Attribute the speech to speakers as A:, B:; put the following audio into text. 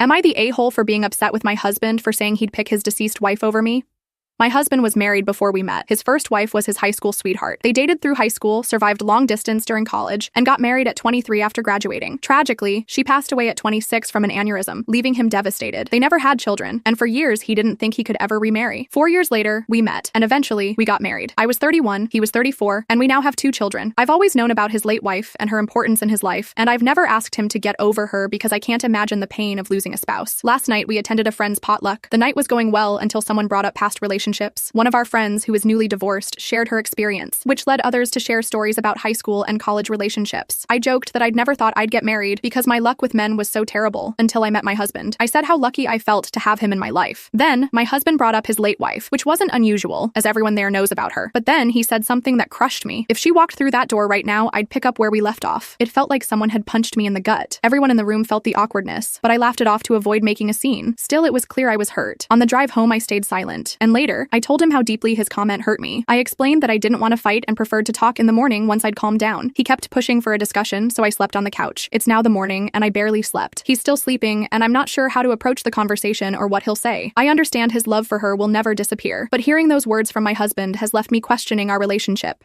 A: Am I the a-hole for being upset with my husband for saying he'd pick his deceased wife over me? My husband was married before we met. His first wife was his high school sweetheart. They dated through high school, survived long distance during college, and got married at 23 after graduating. Tragically, she passed away at 26 from an aneurysm, leaving him devastated. They never had children, and for years he didn't think he could ever remarry. 4 years later, we met, and eventually, we got married. I was 31, he was 34, and we now have 2 children. I've always known about his late wife and her importance in his life, and I've never asked him to get over her because I can't imagine the pain of losing a spouse. Last night, we attended a friend's potluck. The night was going well until someone brought up past relationships. One of our friends, who is newly divorced, shared her experience, which led others to share stories about high school and college relationships. I joked that I'd never thought I'd get married because my luck with men was so terrible until I met my husband. I said how lucky I felt to have him in my life. Then, my husband brought up his late wife, which wasn't unusual, as everyone there knows about her. But then, he said something that crushed me. If she walked through that door right now, I'd pick up where we left off. It felt like someone had punched me in the gut. Everyone in the room felt the awkwardness, but I laughed it off to avoid making a scene. Still, it was clear I was hurt. On the drive home, I stayed silent. And later, I told him how deeply his comment hurt me. I explained that I didn't want to fight and preferred to talk in the morning once I'd calmed down. He kept pushing for a discussion, so I slept on the couch. It's now the morning, and I barely slept. He's still sleeping, and I'm not sure how to approach the conversation or what he'll say. I understand his love for her will never disappear, but hearing those words from my husband has left me questioning our relationship.